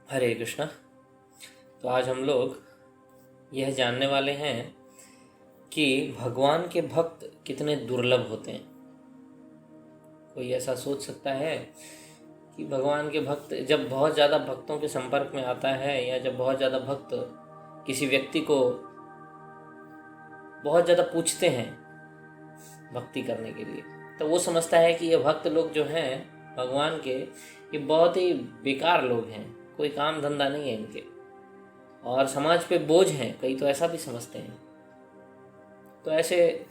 हरे कृष्णा। तो आज हम लोग यह जानने वाले हैं कि भगवान के भक्त कितने दुर्लभ होते हैं। कोई ऐसा सोच सकता है कि भगवान के भक्त जब बहुत ज़्यादा भक्तों के संपर्क में आता है या जब बहुत ज़्यादा भक्त किसी व्यक्ति को बहुत ज़्यादा पूछते हैं भक्ति करने के लिए, तो वो समझता है कि ये भक्त लोग जो हैं भगवान के, ये बहुत ही बेकार लोग हैं, कोई काम धंधा नहीं है इनके और समाज पे बोझ हैं। कई तो ऐसा भी समझते हैं। तो ऐसे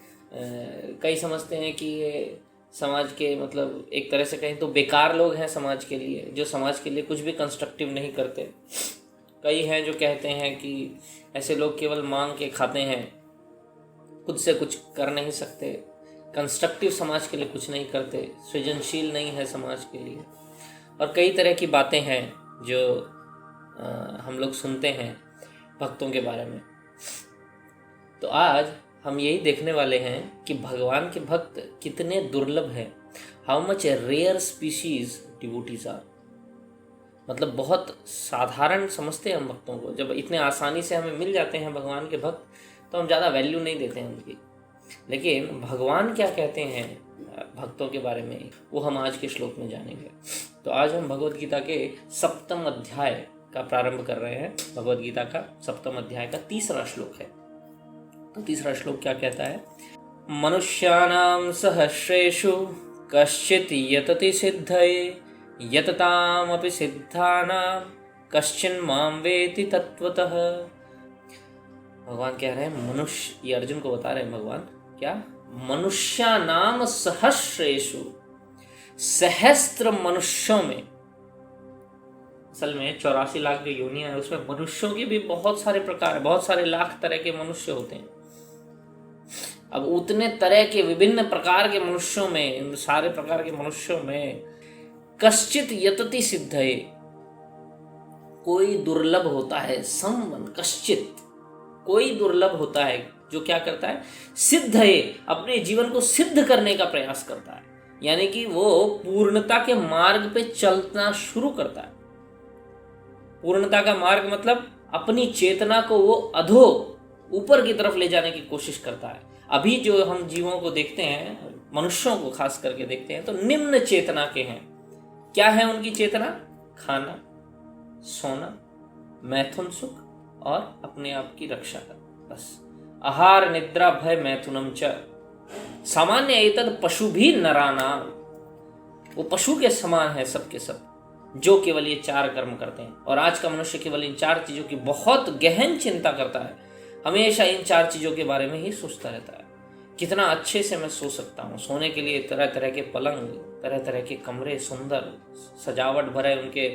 कई समझते हैं कि ये समाज के मतलब एक तरह से कहें तो बेकार लोग हैं समाज के लिए, जो समाज के लिए कुछ भी कंस्ट्रक्टिव नहीं करते। कई हैं जो कहते हैं कि ऐसे लोग केवल मांग के खाते हैं, खुद से कुछ कर नहीं सकते, कंस्ट्रक्टिव समाज के लिए कुछ नहीं करते, सृजनशील नहीं है समाज के लिए। और कई तरह की बातें हैं जो हम लोग सुनते हैं भक्तों के बारे में। तो आज हम यही देखने वाले हैं कि भगवान के भक्त कितने दुर्लभ हैं। How much rare species devotees are. मतलब बहुत साधारण समझते हैं हम भक्तों को। जब इतने आसानी से हमें मिल जाते हैं भगवान के भक्त, तो हम ज़्यादा वैल्यू नहीं देते हैं उनकी। लेकिन भगवान क्या कहते हैं भक्तों के बारे में, वो हम आज के श्लोक में जानेंगे। तो आज हम भगवद गीता के 7वें अध्याय का प्रारंभ कर रहे हैं। भगवद गीता का 7वें अध्याय का 3रा श्लोक है। तो 3रा श्लोक क्या कहता है? मनुष्याणां सहस्रेषु कश्चित् यतति सिद्धये यततामपि सिद्धानां कश्चिन् मां वेति तत्वतः। भगवान कह रहे हैं मनुष्य, ये अर्जुन को बता रहे हैं भगवान, क्या? मनुष्यानाम सहस्रेषु, सहस्त्र मनुष्यों में। असल में 84 लाख जो योनियां है उसमें मनुष्यों के भी बहुत सारे प्रकार, बहुत सारे लाख तरह के मनुष्य होते हैं। अब उतने तरह के विभिन्न प्रकार के मनुष्यों में, इन सारे प्रकार के मनुष्यों में कश्चित यतति सिद्धये, कोई दुर्लभ होता है। संवन कश्चित, कोई दुर्लभ होता है जो क्या करता है? सिद्धये, अपने जीवन को सिद्ध करने का प्रयास करता है। यानी कि वो पूर्णता के मार्ग पे चलना शुरू करता है। पूर्णता का मार्ग मतलब अपनी चेतना को वो अधो ऊपर की तरफ ले जाने की कोशिश करता है। अभी जो हम जीवों को देखते हैं, मनुष्यों को खास करके देखते हैं, तो निम्न चेतना के हैं। क्या है उनकी चेतना? खाना, सोना, मैथुन सुख और अपने आप की रक्षा करना, बस। आहार निद्रा भय मैथुनम च सामान्य एतद पशु भी नरानाम। वो पशु के समान है सबके सब, जो केवल ये 4 कर्म करते हैं। और आज का मनुष्य केवल इन 4 चीजों की बहुत गहन चिंता करता है। हमेशा इन 4 चीजों के बारे में ही सोचता रहता है। कितना अच्छे से मैं सो सकता हूँ। सोने के लिए तरह तरह के पलंग, तरह तरह के कमरे, सुंदर सजावट भरे उनके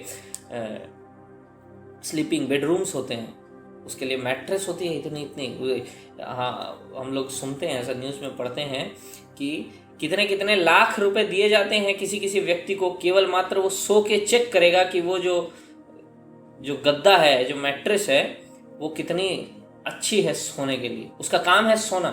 स्लीपिंग बेडरूम्स होते हैं। उसके लिए मैट्रेस होती है इतनी इतनी। हाँ, हम लोग सुनते हैं, ऐसा न्यूज़ में पढ़ते हैं कि कितने कितने लाख रुपए दिए जाते हैं किसी किसी व्यक्ति को, केवल मात्र वो सो के चेक करेगा कि वो जो गद्दा है, जो मैट्रेस है, वो कितनी अच्छी है सोने के लिए। उसका काम है सोना।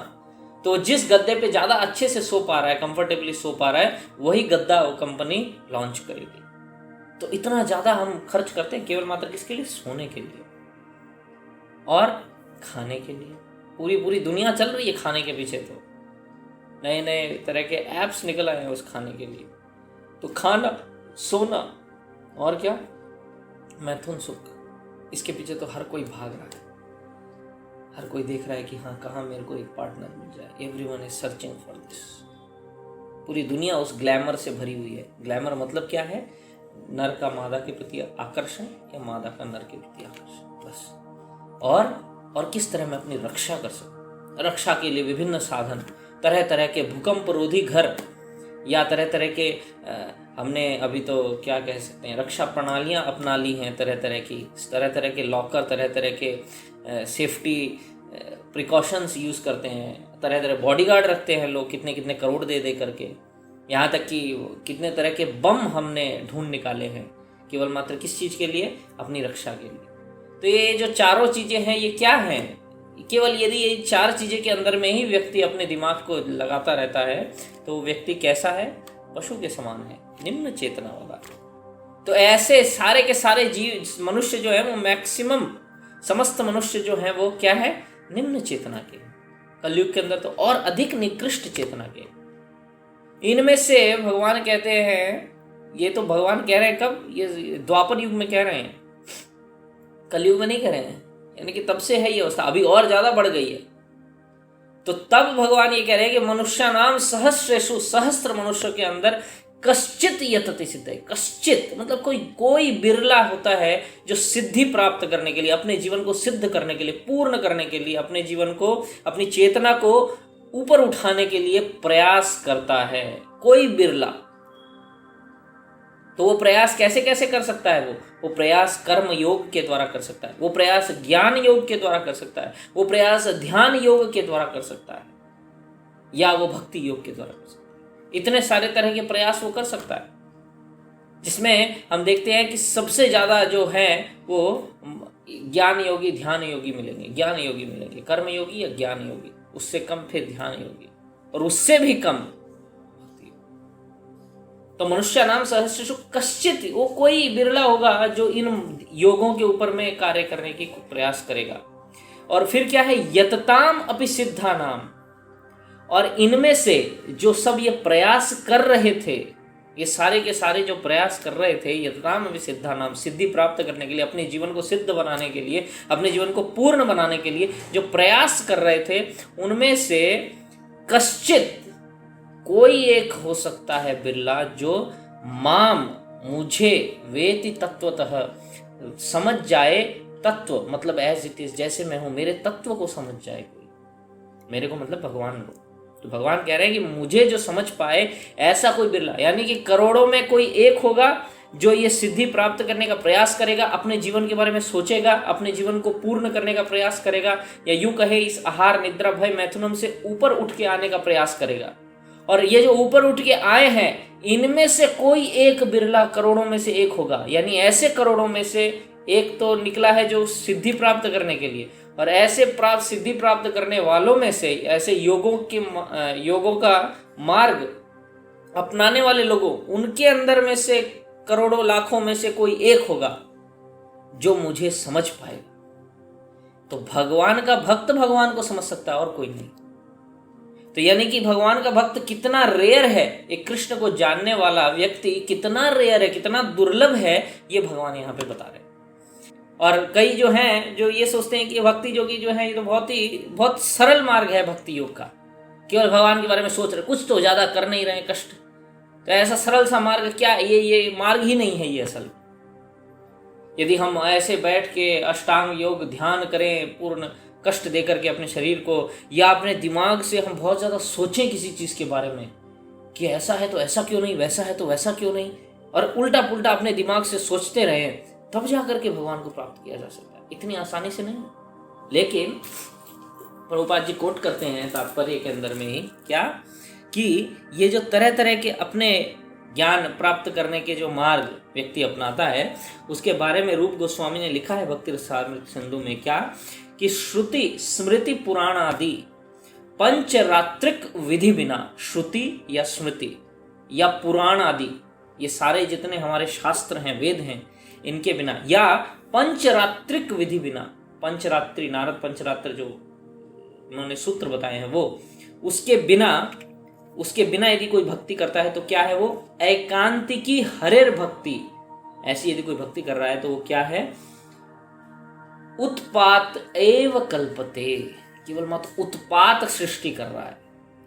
तो जिस गद्दे पे ज़्यादा अच्छे से सो पा रहा है, कंफर्टेबली सो पा रहा है, वही गद्दा वो कंपनी लॉन्च करेगी। तो इतना ज़्यादा हम खर्च करते हैं केवल मात्र किसके लिए? सोने के लिए और खाने के लिए। पूरी पूरी दुनिया चल रही है खाने के पीछे। तो नए नए तरह के ऐप्स निकल आए हैं उस खाने के लिए। तो खाना, सोना और क्या? मैथुन सुख, इसके पीछे तो हर कोई भाग रहा है। हर कोई देख रहा है कि हाँ, कहाँ मेरे को एक पार्टनर मिल जाए। Everyone is searching for this. पूरी दुनिया उस ग्लैमर से भरी हुई है। ग्लैमर मतलब क्या है? नर का मादा के प्रति आकर्षण या मादा का नर के प्रति आकर्षण, बस। और किस तरह मैं अपनी रक्षा कर सकूं। रक्षा के लिए विभिन्न साधन, तरह तरह के भूकंप रोधी घर, या तरह तरह के हमने अभी तो क्या कह सकते हैं, रक्षा प्रणालियां अपना ली हैं तरह तरह के लॉकर, तरह तरह के सेफ्टी प्रिकॉशंस यूज़ करते हैं, तरह तरह बॉडीगार्ड रखते हैं लोग, कितने कितने करोड़ दे दे करके। यहाँ तक कि कितने तरह के बम हमने ढूंढ निकाले हैं केवल मात्र किस चीज़ के लिए? अपनी रक्षा के लिए। तो ये जो चारों चीज़ें हैं, ये क्या हैं? केवल यदि ये 4 चीज़ें के अंदर में ही व्यक्ति अपने दिमाग को लगाता रहता है, तो वो व्यक्ति कैसा है? पशु के समान है, निम्न चेतना वाला। तो ऐसे सारे के सारे जीव मनुष्य जो है वो मैक्सिमम समस्त मनुष्य जो है वो क्या है, निम्न चेतना के, कलयुग के अंदर तो और अधिक निकृष्ट चेतना के। इनमें से भगवान कहते हैं, ये तो भगवान कह रहे हैं कब, ये द्वापर युग में कह रहे हैं, कलयुग में नहीं कह रहे हैं, यानी कि तब से है ये अवस्था, अभी और ज्यादा बढ़ गई है। तो तब भगवान ये कह रहे हैं कि मनुष्य नाम सहस्रेषु, सहस्त्र मनुष्य के अंदर कश्चित यतति सिद्ध है। कश्चित मतलब कोई बिरला होता है जो सिद्धि प्राप्त करने के लिए, अपने जीवन को सिद्ध करने के लिए, पूर्ण करने के लिए, अपने जीवन को, अपनी चेतना को ऊपर उठाने के लिए प्रयास करता है, कोई बिरला। तो वो प्रयास कैसे कैसे कर सकता है? वो प्रयास कर्म योग के द्वारा कर सकता है, वो प्रयास ज्ञान योग के द्वारा कर सकता है, वो प्रयास ध्यान योग के द्वारा कर सकता है, या वो भक्ति योग के द्वारा कर सकता है। इतने सारे तरह के प्रयास वो कर सकता है, जिसमें हम देखते हैं कि सबसे ज्यादा जो है वो ज्ञान योगी, ध्यान योगी मिलेंगे, ज्ञान योगी मिलेंगे, कर्म योगी या ज्ञान योगी, उससे कम फिर ध्यान योगी, और उससे भी कम। तो मनुष्य नाम सहस्रेषु कश्चित, वो कोई बिरला होगा जो इन योगों के ऊपर में कार्य करने की प्रयास करेगा। और फिर क्या है, यतताम अपि सिद्धा नाम, और इनमें से जो सब ये प्रयास कर रहे थे, ये सारे के सारे जो प्रयास कर रहे थे, यतताम अपि सिद्धा नाम, सिद्धि प्राप्त करने के लिए, अपने जीवन को सिद्ध बनाने के लिए, अपने जीवन को पूर्ण बनाने के लिए जो प्रयास कर रहे थे, उनमें से कश्चित कोई एक हो सकता है बिरला जो माम मुझे वेति तत्वतः, समझ जाए, तत्व मतलब एज इट इज, जैसे मैं हूं, मेरे तत्व को समझ जाए कोई, मेरे को मतलब भगवान को। तो भगवान कह रहे हैं कि मुझे जो समझ पाए ऐसा कोई बिरला, यानी कि करोड़ों में कोई एक होगा जो ये सिद्धि प्राप्त करने का प्रयास करेगा, अपने जीवन के बारे में सोचेगा, अपने जीवन को पूर्ण करने का प्रयास करेगा, या यूं कहे इस आहार निद्रा भय मैथुनम से ऊपर उठ के आने का प्रयास करेगा। और ये जो ऊपर उठ के आए हैं, इनमें से कोई एक बिरला करोड़ों में से एक होगा, यानी ऐसे करोड़ों में से एक तो निकला है जो सिद्धि प्राप्त करने के लिए, और ऐसे सिद्धि प्राप्त करने वालों में से, ऐसे योगों का मार्ग अपनाने वाले लोगों, उनके अंदर में से करोड़ों लाखों में से कोई एक होगा जो मुझे समझ पाएगा। तो भगवान का भक्त भगवान को समझ सकता है और कोई नहीं। तो यानी कि भगवान का भक्त कितना रेयर है, एक कृष्ण को जानने वाला व्यक्ति कितना रेयर है, कितना दुर्लभ है, ये भगवान यहाँ पे बता रहे हैं। और कई जो हैं जो ये सोचते हैं कि भक्ति योगी जो है ये तो बहुत सरल मार्ग है भक्ति योग का, केवल भगवान के बारे में सोच रहे, कुछ तो ज्यादा कर नहीं रहे कष्ट, तो ऐसा सरल सा मार्ग क्या, ये मार्ग ही नहीं है ये असल। यदि हम ऐसे बैठ के अष्टांग योग ध्यान करें पूर्ण कष्ट देकर के अपने शरीर को, या अपने दिमाग से हम बहुत ज़्यादा सोचें किसी चीज़ के बारे में कि ऐसा है तो ऐसा क्यों नहीं, वैसा है तो वैसा क्यों नहीं, और उल्टा पुल्टा अपने दिमाग से सोचते रहें, तब जा करके भगवान को प्राप्त किया जा सकता है। इतनी आसानी से नहीं। लेकिन प्रभुपाद जी कोट करते हैं तात्पर्य के अंदर में ही क्या, कि ये जो तरह तरह के अपने ज्ञान प्राप्त करने के जो मार्ग व्यक्ति अपनाता है, उसके बारे में रूप गोस्वामी ने लिखा है भक्ति रसामृत सिंधु में क्या, कि श्रुति स्मृति पुराण आदि पंचरात्रिक विधि बिना, श्रुति या स्मृति या पुराण आदि, ये सारे जितने हमारे शास्त्र हैं, वेद हैं, इनके बिना, या पंचरात्रिक विधि बिना, पंचरात्रि नारद पंचरात्र जो उन्होंने सूत्र बताए हैं वो, उसके बिना यदि कोई भक्ति करता है तो क्या है वो, एकांतिकी हरेर भक्ति, ऐसी यदि कोई भक्ति कर रहा है तो वो क्या है, उत्पात एव कल्पते, केवल मत उत्पात सृष्टि कर रहा है,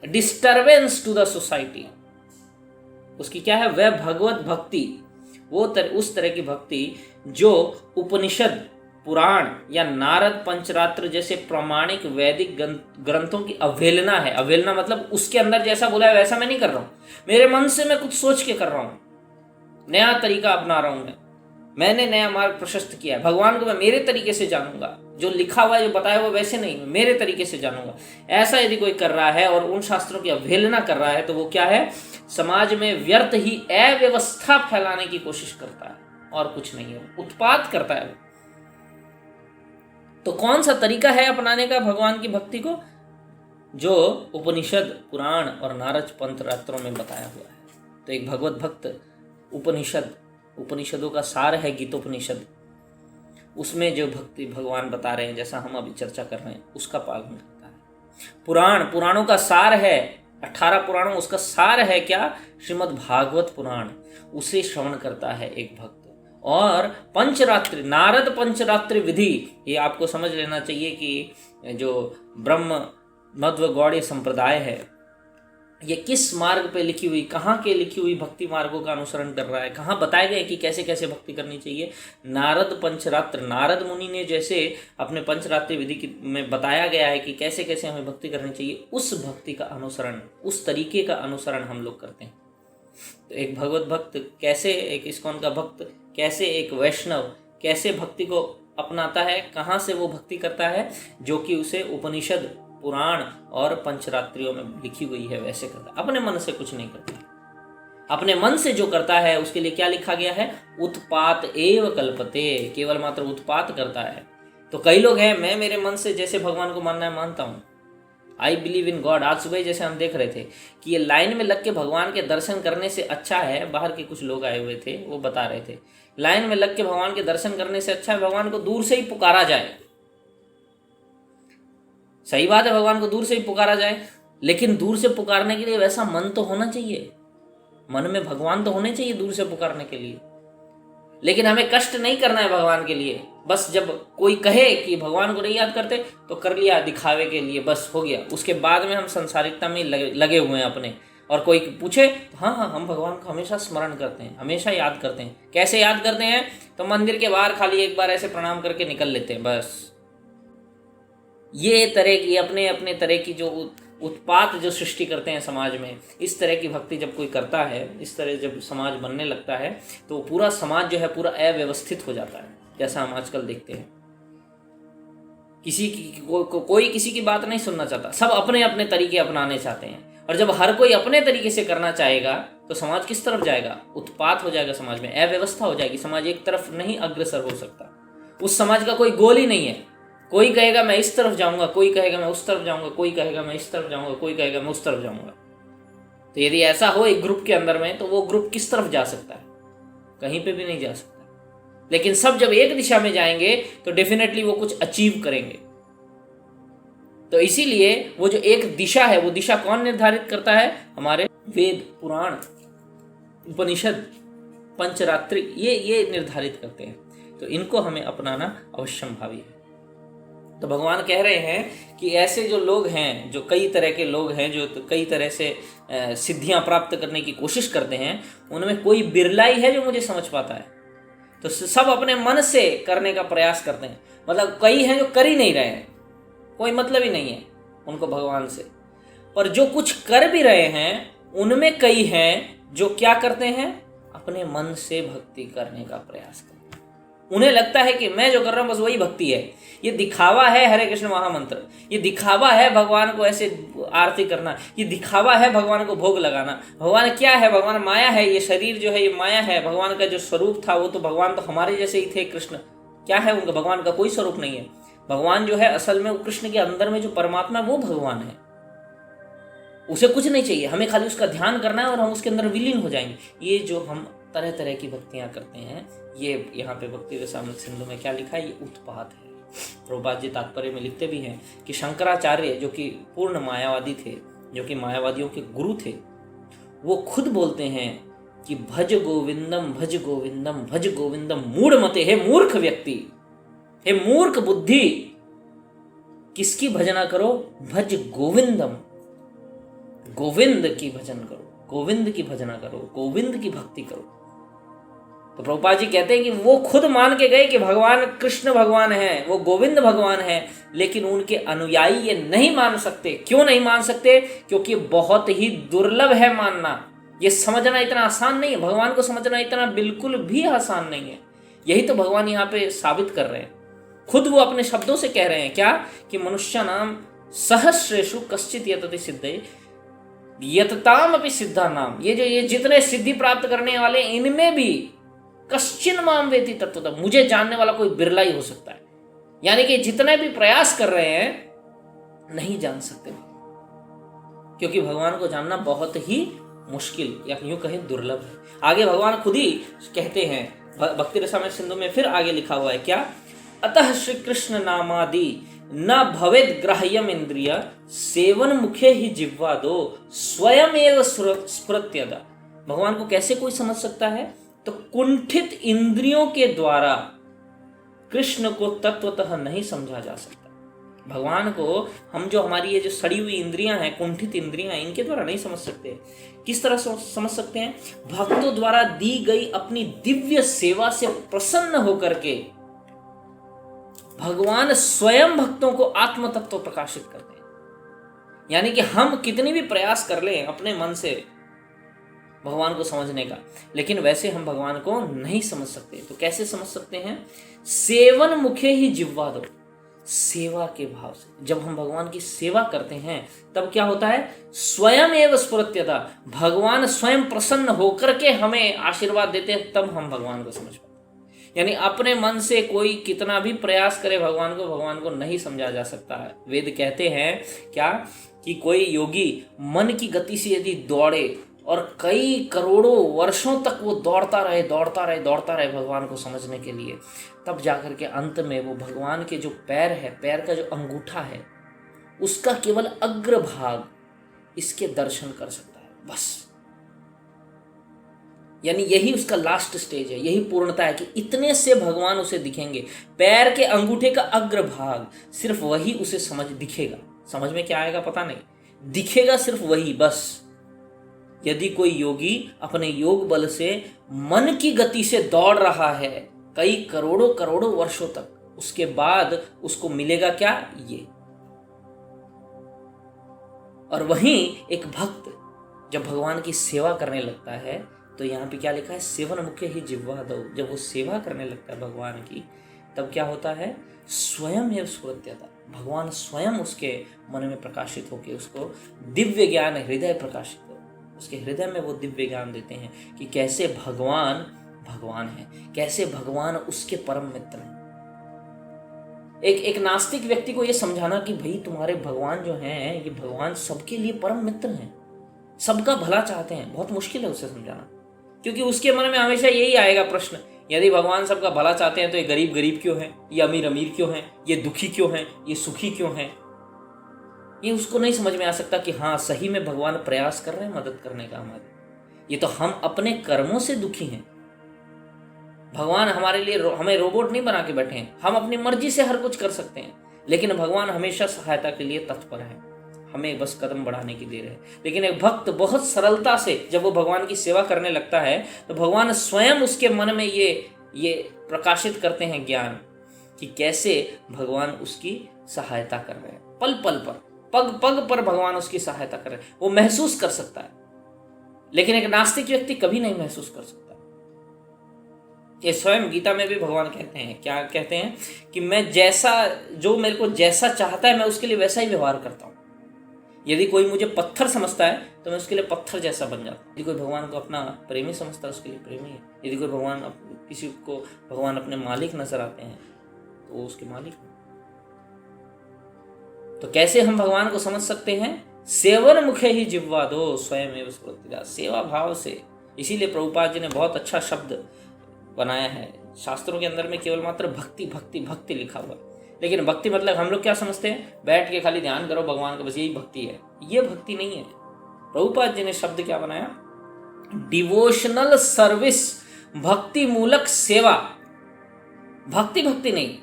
डिस्टर्बेंस टू द सोसाइटी, उसकी क्या है, वह भगवत भक्ति, वो उस तरह की भक्ति जो उपनिषद पुराण या नारद पंचरात्र जैसे प्रामाणिक वैदिक ग्रंथों की अवहेलना है। अवहेलना मतलब उसके अंदर जैसा बोला है वैसा मैं नहीं कर रहा हूं, मेरे मन से मैं कुछ सोच के कर रहा हूं, नया तरीका अपना रहा हूं, मैंने नया मार्ग प्रशस्त किया है, भगवान को मैं मेरे तरीके से जानूंगा, जो लिखा हुआ है जो बताया हुआ वैसे नहीं, मैं मेरे तरीके से जानूंगा, ऐसा यदि कोई कर रहा है और उन शास्त्रों की अवहेलना कर रहा है तो वो क्या है, समाज में व्यर्थ ही अव्यवस्था फैलाने की कोशिश करता है और कुछ नहीं है, उत्पात करता है। तो कौन सा तरीका है अपनाने का भगवान की भक्ति को, जो उपनिषद पुराण और नारद पंचरात्रों में बताया हुआ है। तो एक भगवत भक्त उपनिषद उपनिषदों का सार है गीतोपनिषद। उसमें जो भक्ति भगवान बता रहे हैं, जैसा हम अभी चर्चा कर रहे हैं, उसका पालन करता है। पुराणों का सार है 18 पुराणों, उसका सार है क्या? श्रीमद् भागवत पुराण। उसे श्रवण करता है एक भक्त। और पंचरात्रि, नारद पंचरात्रि विधि, ये आपको समझ लेना चाहिए कि जो ब्रह्म मध्व गौड़ीय संप्रदाय है, ये किस मार्ग पे लिखी हुई, कहाँ के लिखी हुई भक्ति मार्गों का अनुसरण कर रहा है, कहाँ बताए गए कि कैसे कैसे भक्ति करनी चाहिए। नारद पंचरात्र, नारद मुनि ने जैसे अपने पंचरात्रि विधि में बताया गया है कि कैसे कैसे हमें भक्ति करनी चाहिए, उस भक्ति का अनुसरण, उस तरीके का अनुसरण हम लोग करते हैं। तो एक भगवत भक्त कैसे, एक इस्कॉन का भक्त कैसे, एक वैष्णव कैसे भक्ति को अपनाता है, कहाँ से वो भक्ति करता है, जो कि उसे उपनिषद, पुराण और पंचरात्रियों में लिखी हुई है वैसे करता है। अपने मन से कुछ नहीं करता। अपने मन से जो करता है उसके लिए क्या लिखा गया है? उत्पात एव कल्पते, केवल मात्र उत्पात करता है। तो कई लोग हैं, मैं मेरे मन से जैसे भगवान को मानना है मानता हूँ, आई बिलीव इन गॉड। आज सुबह जैसे हम देख रहे थे कि ये लाइन में लग के भगवान के दर्शन करने से अच्छा है, बाहर के कुछ लोग आए हुए थे, वो बता रहे थे लाइन में लग के भगवान के दर्शन करने से अच्छा है भगवान को दूर से ही पुकारा जाए। सही बात है, भगवान को दूर से ही पुकारा जाए, लेकिन दूर से पुकारने के लिए वैसा मन तो होना चाहिए, मन में भगवान तो होने चाहिए दूर से पुकारने के लिए। लेकिन हमें कष्ट नहीं करना है भगवान के लिए। बस जब कोई कहे कि भगवान को नहीं याद करते तो कर लिया दिखावे के लिए, बस हो गया। उसके बाद में हम संसारिकता में लगे हुए हैं अपने। और कोई पूछे तो हाँ, हम भगवान को हमेशा स्मरण करते हैं, हमेशा याद करते हैं। कैसे याद करते हैं? तो मंदिर के बाहर खाली एक बार ऐसे प्रणाम करके निकल लेते हैं, बस। ये तरह की अपने अपने तरह की जो उत्पात जो सृष्टि करते हैं समाज में, इस तरह की भक्ति जब कोई करता है, इस तरह जब समाज बनने लगता है, तो पूरा समाज जो है पूरा अव्यवस्थित हो जाता है, जैसा हम आजकल देखते हैं। किसी की कोई किसी की बात नहीं सुनना चाहता, सब अपने अपने तरीके अपनाने चाहते हैं। और जब हर कोई अपने तरीके से करना चाहेगा तो समाज किस तरफ जाएगा? उत्पात हो जाएगा, समाज में अव्यवस्था हो जाएगी, समाज एक तरफ नहीं अग्रसर हो सकता। उस समाज का कोई गोल ही नहीं है। कोई कहेगा मैं इस तरफ जाऊंगा, कोई कहेगा मैं उस तरफ जाऊंगा, कोई कहेगा मैं इस तरफ जाऊंगा, कोई कहेगा मैं उस तरफ जाऊंगा। तो यदि ऐसा हो एक ग्रुप के अंदर में, तो वो ग्रुप किस तरफ जा सकता है? कहीं पे भी नहीं जा सकता। लेकिन सब जब एक दिशा में जाएंगे तो डेफिनेटली वो कुछ अचीव करेंगे। तो इसीलिए वो जो एक दिशा है, वो दिशा कौन निर्धारित करता है? हमारे वेद, पुराण, उपनिषद, पंचरात्रि, ये निर्धारित करते हैं। तो इनको हमें अपनाना अवश्यम भावी है। तो भगवान कह रहे हैं कि ऐसे जो लोग हैं, जो कई तरह के लोग हैं, जो कई तरह से सिद्धियां प्राप्त करने की कोशिश करते हैं, उनमें कोई बिरला ही है जो मुझे समझ पाता है। तो सब अपने मन से करने का प्रयास करते हैं। मतलब कई हैं जो कर ही नहीं रहे हैं, कोई मतलब ही नहीं है उनको भगवान से। पर जो कुछ कर भी रहे हैं, उनमें कई हैं जो क्या करते हैं? अपने मन से भक्ति करने का प्रयास करते हैं। उन्हें लगता है कि मैं जो कर रहा हूं बस वही भक्ति है। ये दिखावा है हरे कृष्ण महामंत्र, ये दिखावा है भगवान को ऐसे आरती करना, ये दिखावा है भगवान को भोग लगाना। भगवान क्या है? भगवान माया है। ये शरीर जो है ये माया है। भगवान का जो स्वरूप था वो तो भगवान तो हमारे जैसे ही थे। कृष्ण क्या है? उनका भगवान का कोई स्वरूप नहीं है। भगवान जो है असल में कृष्ण के अंदर में जो परमात्मा है वो भगवान है। उसे कुछ नहीं चाहिए, हमें खाली उसका ध्यान करना है और हम उसके अंदर विलीन हो जाएंगे। ये जो हम तरह तरह की भक्तियां करते हैं, ये यहाँ पे भक्ति रसामृत सिंधु में क्या लिखा है? ये उत्पात है। प्रभुपाद जी तात्पर्य में लिखते भी हैं कि शंकराचार्य जो कि पूर्ण मायावादी थे, जो कि मायावादियों के गुरु थे, वो खुद बोलते हैं कि भज गोविंदम भज गोविंदम भज गोविंदम मूढ़ मते। हे मूर्ख व्यक्ति, हे मूर्ख बुद्धि, किसकी भजना करो? भज गोविंदम, गोविंद की भजन करो, गोविंद की भजना करो, गोविंद की भक्ति करो। तो प्रभुपाद जी कहते हैं कि वो खुद मान के गए कि भगवान कृष्ण भगवान है, वो गोविंद भगवान है, लेकिन उनके अनुयायी ये नहीं मान सकते। क्यों नहीं मान सकते? क्योंकि बहुत ही दुर्लभ है मानना। ये समझना इतना आसान नहीं है, भगवान को समझना इतना बिल्कुल भी आसान नहीं है। यही तो भगवान यहाँ पे साबित कर रहे हैं। खुद वो अपने शब्दों से कह रहे हैं क्या? कि मनुष्य नाम सहस्रेषु कश्चित यतति सिद्धे यतताम अपि सिद्धा नाम। ये जितने सिद्धि प्राप्त करने वाले, इनमें भी कश्चिन माम वेति तत्वतः, मुझे जानने वाला कोई बिरला ही हो सकता है। यानी कि जितने भी प्रयास कर रहे हैं नहीं जान सकते, क्योंकि भगवान को जानना बहुत ही मुश्किल या यूं कहें दुर्लभ है। आगे भगवान खुद ही कहते हैं भक्ति रसामृत सिंधु में, फिर आगे लिखा हुआ है क्या, अतः श्री कृष्ण नामादि न भवेद ग्राह्यम इंद्रिय सेवन मुखे ही जिह्वा दो स्वयं एव स्फुरत्यदा। भगवान को कैसे कोई समझ सकता है, तो कुंठित इंद्रियों के द्वारा कृष्ण को तत्वतः नहीं समझा जा सकता। भगवान को हम जो हमारी ये जो सड़ी हुई इंद्रियां हैं, कुंठित इंद्रियां, इनके द्वारा नहीं समझ सकते। किस तरह समझ सकते हैं, भक्तों द्वारा दी गई अपनी दिव्य सेवा से प्रसन्न होकर के भगवान स्वयं भक्तों को आत्म तत्व प्रकाशित करते हैं। यानी कि हम कितनी भी प्रयास कर लें अपने मन से भगवान को समझने का, लेकिन वैसे हम भगवान को नहीं समझ सकते। तो कैसे समझ सकते हैं, सेवन मुखे ही जिह्वा दो, सेवा के भाव से। जब हम भगवान की सेवा करते हैं तब क्या होता है, स्वयं एव स्फुरत्यता, भगवान स्वयं प्रसन्न होकर के हमें आशीर्वाद देते हैं, तब हम भगवान को समझ पाते हैं। यानी अपने मन से कोई कितना भी प्रयास करे भगवान को नहीं समझा जा सकता है। वेद कहते हैं क्या, कि कोई योगी मन की गति से यदि दौड़े और कई करोड़ों वर्षों तक वो दौड़ता रहे भगवान को समझने के लिए, तब जाकर के अंत में वो भगवान के जो पैर है, पैर का जो अंगूठा है, उसका केवल अग्रभाग इसके दर्शन कर सकता है, बस। यानी यही उसका लास्ट स्टेज है, यही पूर्णता है कि इतने से भगवान उसे दिखेंगे। पैर के अंगूठे का अग्रभाग, सिर्फ वही उसे दिखेगा। समझ में क्या आएगा पता नहीं, दिखेगा सिर्फ वही, बस। यदि कोई योगी अपने योग बल से मन की गति से दौड़ रहा है कई करोड़ों वर्षों तक, उसके बाद उसको मिलेगा क्या, ये। और वहीं एक भक्त जब भगवान की सेवा करने लगता है, तो यहाँ पे क्या लिखा है, सेवन मुखे ही जिह्वा दो। जब वो सेवा करने लगता है भगवान की, तब क्या होता है, स्वयं एव स्फुरत्यता, भगवान स्वयं उसके मन में प्रकाशित होकर उसको दिव्य ज्ञान हृदय प्रकाशित हो, उसके हृदय में वो दिव्य ज्ञान देते हैं कि कैसे भगवान है, कैसे भगवान उसके परम मित्र हैं। एक नास्तिक व्यक्ति को ये समझाना कि भाई तुम्हारे भगवान जो हैं, ये भगवान सबके लिए परम मित्र हैं, सबका भला चाहते हैं, बहुत मुश्किल है उसे समझाना। क्योंकि उसके मन में हमेशा यही आएगा प्रश्न, यदि भगवान सबका भला चाहते हैं तो ये गरीब क्यों हैं, ये अमीर क्यों हैं, ये दुखी क्यों हैं, ये सुखी क्यों हैं। ये उसको नहीं समझ में आ सकता कि हाँ, सही में भगवान प्रयास कर रहे हैं मदद करने का हमारे। ये तो हम अपने कर्मों से दुखी हैं। भगवान हमारे लिए हमें रोबोट नहीं बना के बैठे हैं, हम अपनी मर्जी से हर कुछ कर सकते हैं, लेकिन भगवान हमेशा सहायता के लिए तत्पर है, हमें बस कदम बढ़ाने की देर है। लेकिन एक भक्त बहुत सरलता से जब वो भगवान की सेवा करने लगता है, तो भगवान स्वयं उसके मन में ये प्रकाशित करते हैं ज्ञान कि कैसे भगवान उसकी सहायता कर रहे हैं। पल पल पर, पग पग पर भगवान उसकी सहायता कर रहे हैं, वो महसूस कर सकता है। लेकिन एक नास्तिक व्यक्ति कभी नहीं महसूस कर सकता। ये स्वयं गीता में भी भगवान कहते हैं, क्या कहते हैं, कि मैं जो मेरे को जैसा चाहता है मैं उसके लिए वैसा ही व्यवहार करता हूँ। यदि कोई मुझे पत्थर समझता है तो मैं उसके लिए पत्थर जैसा बन जाता हूँ। यदि कोई भगवान को अपना प्रेमी समझता है, उसके लिए प्रेमी है। यदि कोई किसी को भगवान अपने मालिक नजर आते हैं, तो वो उसके मालिक हैं। तो कैसे हम भगवान को समझ सकते हैं, सेवन मुखे ही जिह्वा दो स्वयं एव स्फुरत्यता, सेवा भाव से। इसीलिए प्रभुपाद जी ने बहुत अच्छा शब्द बनाया है। शास्त्रों के अंदर में केवल मात्र भक्ति भक्ति भक्ति लिखा हुआ है, लेकिन भक्ति मतलब हम लोग क्या समझते हैं, बैठ के खाली ध्यान करो भगवान का, बस यही भक्ति है। ये भक्ति नहीं है। प्रभुपाद जी ने शब्द क्या बनाया, डिवोशनल सर्विस, भक्ति मूलक सेवा। भक्ति नहीं,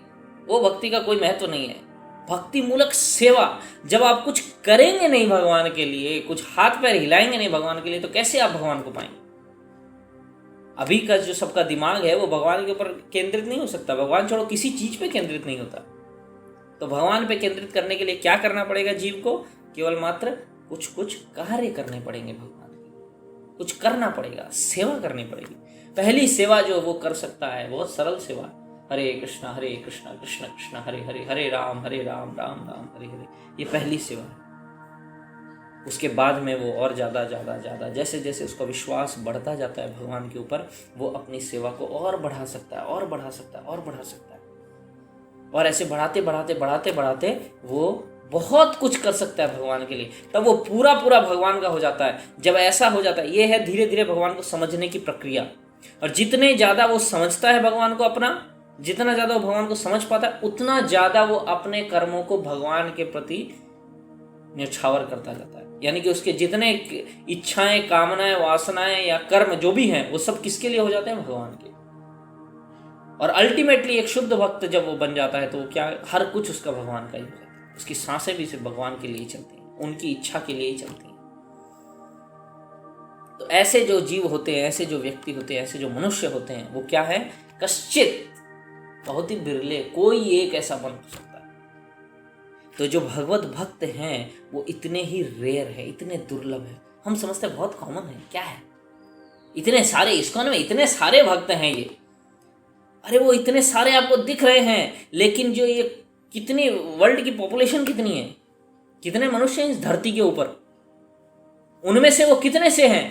वो भक्ति का कोई महत्व नहीं है। भक्ति मूलक सेवा, जब आप कुछ करेंगे नहीं भगवान के लिए, कुछ हाथ पैर हिलाएंगे नहीं भगवान के लिए, तो कैसे आप भगवान को पाएंगे। अभी का जो सबका दिमाग है वो भगवान के ऊपर केंद्रित नहीं हो सकता। भगवान छोड़ो किसी चीज पे केंद्रित नहीं होता। तो भगवान पे केंद्रित करने के लिए क्या करना पड़ेगा जीव को, केवल मात्र कुछ कार्य करने पड़ेंगे, भगवान के कुछ करना पड़ेगा, सेवा करनी पड़ेगी। पहली सेवा जो वो कर सकता है, बहुत सरल सेवा, हरे कृष्णा कृष्ण कृष्ण हरे हरे, हरे राम राम राम हरे हरे, ये पहली सेवा है। उसके बाद में वो और ज़्यादा जैसे जैसे उसका विश्वास बढ़ता जाता है भगवान के ऊपर, वो अपनी सेवा को और बढ़ा सकता है, और बढ़ा सकता है। और ऐसे बढ़ाते वो बहुत कुछ कर सकता है भगवान के लिए, तब वो पूरा पूरा भगवान का हो जाता है। जब ऐसा हो जाता है, ये है धीरे धीरे भगवान को समझने की प्रक्रिया। और जितने ज़्यादा वो समझता है भगवान को अपना, जितना ज़्यादा वो भगवान को समझ पाता है, उतना ज़्यादा वो अपने कर्मों को भगवान के प्रति न्यौछावर करता जाता है। यानी कि उसके जितने इच्छाएं, कामनाएं, वासनाएं या कर्म जो भी हैं, वो सब किसके लिए हो जाते हैं? भगवान के। और अल्टीमेटली एक शुद्ध भक्त जब वो बन जाता है तो क्या, हर कुछ उसका भगवान का ही हो जाता है। उसकी सांसें भी सिर्फ भगवान के लिए ही चलती हैं, उनकी इच्छा के लिए ही चलती हैं। तो ऐसे जो जीव होते हैं, ऐसे जो व्यक्ति होते हैं, ऐसे जो मनुष्य होते हैं, वो क्या है? कश्चित, बहुत ही बिरले, कोई एक ऐसा बन सकता है। तो जो भगवत भक्त हैं वो इतने ही रेयर है, इतने दुर्लभ है। हम समझते हैं बहुत कॉमन है, क्या है? इतने सारे इस्कॉन में इतने सारे भक्त हैं ये, अरे वो इतने सारे आपको दिख रहे हैं, लेकिन जो ये कितनी, वर्ल्ड की पॉपुलेशन कितनी है, कितने मनुष्य हैं इस धरती के ऊपर, उनमें से वो कितने से हैं?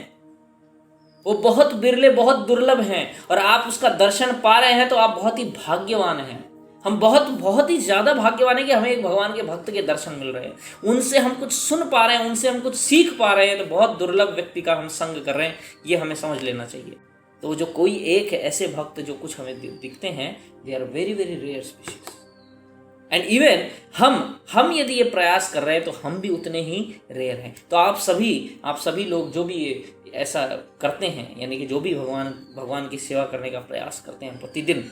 वो बहुत बिरले, बहुत दुर्लभ हैं। और आप उसका दर्शन पा रहे हैं तो आप बहुत ही भाग्यवान हैं। हम बहुत बहुत ही ज़्यादा भाग्यवान हैं कि हमें एक भगवान के भक्त के दर्शन मिल रहे हैं, उनसे हम कुछ सुन पा रहे हैं, उनसे हम कुछ सीख पा रहे हैं। तो बहुत दुर्लभ व्यक्ति का हम संग कर रहे हैं, ये हमें समझ लेना चाहिए। तो जो कोई एक है ऐसे भक्त जो कुछ हमें दिखते हैं, they are very very rare species. And even हम यदि ये प्रयास कर रहे हैं तो हम भी उतने ही रेयर हैं। तो आप सभी लोग जो भी ऐसा करते हैं, यानी कि जो भी भगवान की सेवा करने का प्रयास करते हैं प्रतिदिन,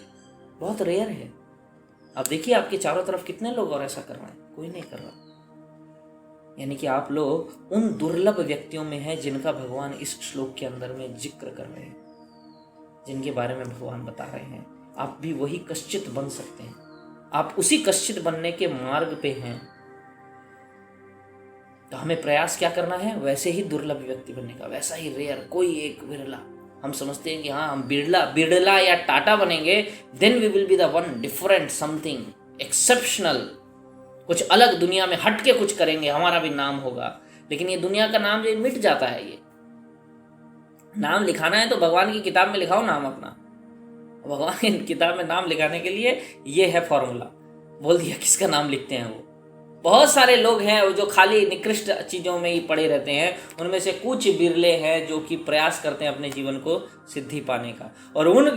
बहुत रेयर है। आप देखिए आपके चारों तरफ कितने लोग और ऐसा कर रहे हैं, कोई नहीं कर रहा। यानी कि आप लोग उन दुर्लभ व्यक्तियों में हैं जिनका भगवान इस श्लोक के अंदर में जिक्र कर रहे हैं, जिनके बारे में भगवान बता रहे हैं। आप भी वही कश्चित बन सकते हैं, आप उसी कश्चित बनने के मार्ग पे हैं। तो हमें प्रयास क्या करना है? वैसे ही दुर्लभ व्यक्ति बनने का, वैसा ही रेयर, कोई एक विरला। हम समझते हैं कि हाँ हम बिरला या टाटा बनेंगे, then we will be the one, different, something exceptional, कुछ अलग, दुनिया में हट के कुछ करेंगे, हमारा भी नाम होगा। लेकिन ये दुनिया का नाम जो मिट जाता है, ये नाम लिखाना है तो भगवान की किताब में लिखाओ नाम अपना। भगवान की किताब में नाम लिखाने के लिए ये है फॉर्मूला, बोल दिया किसका नाम लिखते हैं। वो बहुत सारे लोग हैं जो खाली निकृष्ट चीज़ों में ही पड़े रहते हैं, उनमें से कुछ बिरले हैं जो कि प्रयास करते हैं अपने जीवन को सिद्धि पाने का। और उन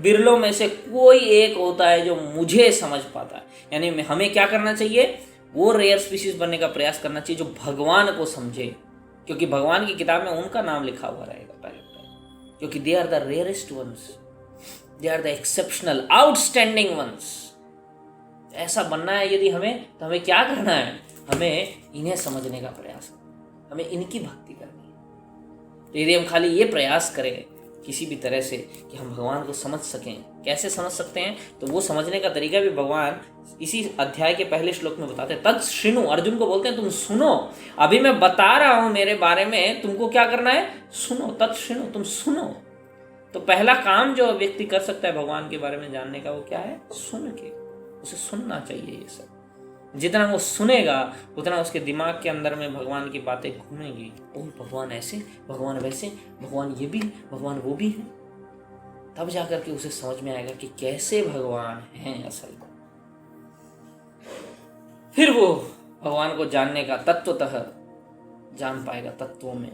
बिरलों में से कोई एक होता है जो मुझे समझ पाता है। यानी हमें क्या करना चाहिए? वो रेयर स्पीशीज बनने का प्रयास करना चाहिए जो भगवान को समझे, क्योंकि भगवान की किताब में उनका नाम लिखा हुआ रहेगा पहले, क्योंकि they are the rarest ones, they are the exceptional, outstanding ones. ऐसा बनना है यदि हमें, तो हमें क्या करना है? हमें इन्हें समझने का प्रयास, हमें इनकी भक्ति करनी है। तो यदि हम खाली ये प्रयास करें किसी भी तरह से कि हम भगवान को समझ सकें, कैसे समझ सकते हैं? तो वो समझने का तरीका भी भगवान इसी अध्याय के पहले श्लोक में बताते हैं। तत् शृणु, अर्जुन को बोलते हैं तुम सुनो, अभी मैं बता रहा हूं मेरे बारे में, तुमको क्या करना है? सुनो, तत् शृणु, तुम सुनो। तो पहला काम जो व्यक्ति कर सकता है भगवान के बारे में जानने का, वो क्या है? सुन के, उसे सुनना चाहिए। ये सब जितना वो सुनेगा उतना उसके दिमाग के अंदर में भगवान की बातें घूमेंगी। ओह भगवान ऐसे, भगवान वैसे, भगवान ये भी, भगवान वो भी है। तब जाकर के उसे समझ में आएगा कि कैसे भगवान हैं असल में। फिर वो भगवान को जानने का तत्वतः जान पाएगा तत्वों में,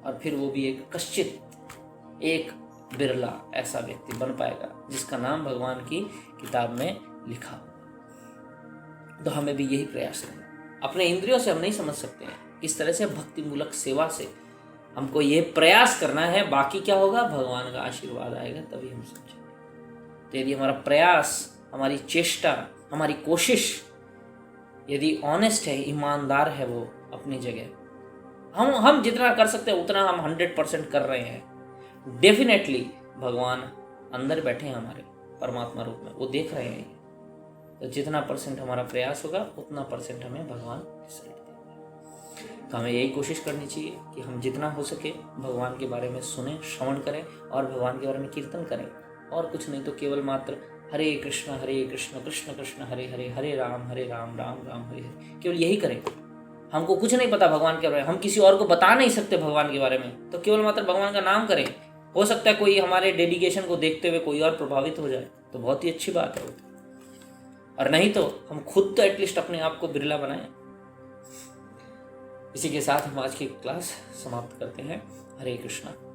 और फिर वो भी एक कश्चित, एक बिरला ऐसा व्यक्ति बन पाएगा जिसका नाम भगवान की किताब में लिखा। तो हमें भी यही प्रयास करना। अपने इंद्रियों से हम नहीं समझ सकते हैं, इस तरह से भक्ति मूलक सेवा से हमको ये प्रयास करना है। बाकी क्या होगा? भगवान का आशीर्वाद आएगा, तभी हम समझेंगे। तो यदि हमारा प्रयास, हमारी चेष्टा, हमारी कोशिश यदि ऑनेस्ट है, ईमानदार है, वो अपनी जगह, हम जितना कर सकते हैं उतना हम 100% कर रहे हैं, डेफिनेटली भगवान अंदर बैठे हैं हमारे परमात्मा रूप में, वो देख रहे हैं। तो जितना % हमारा प्रयास होगा उतना % हमें भगवान रिजल्ट देंगे। तो हमें यही कोशिश करनी चाहिए कि हम जितना हो सके भगवान के बारे में सुने, श्रवण करें और भगवान के बारे में कीर्तन करें। और कुछ नहीं तो केवल मात्र हरे कृष्ण कृष्ण कृष्ण हरे हरे, हरे राम राम राम हरे हरे, केवल यही करें। हमको कुछ नहीं पता भगवान के बारे में, हम किसी और को बता नहीं सकते भगवान के बारे में, तो केवल मात्र भगवान का नाम करें। हो सकता है कोई हमारे डेडिकेशन को देखते हुए कोई और प्रभावित हो जाए, तो बहुत ही अच्छी बात है। और नहीं तो हम खुद तो एटलीस्ट अपने आप को बिरला बनाएं। इसी के साथ हम आज की क्लास समाप्त करते हैं। हरे कृष्णा।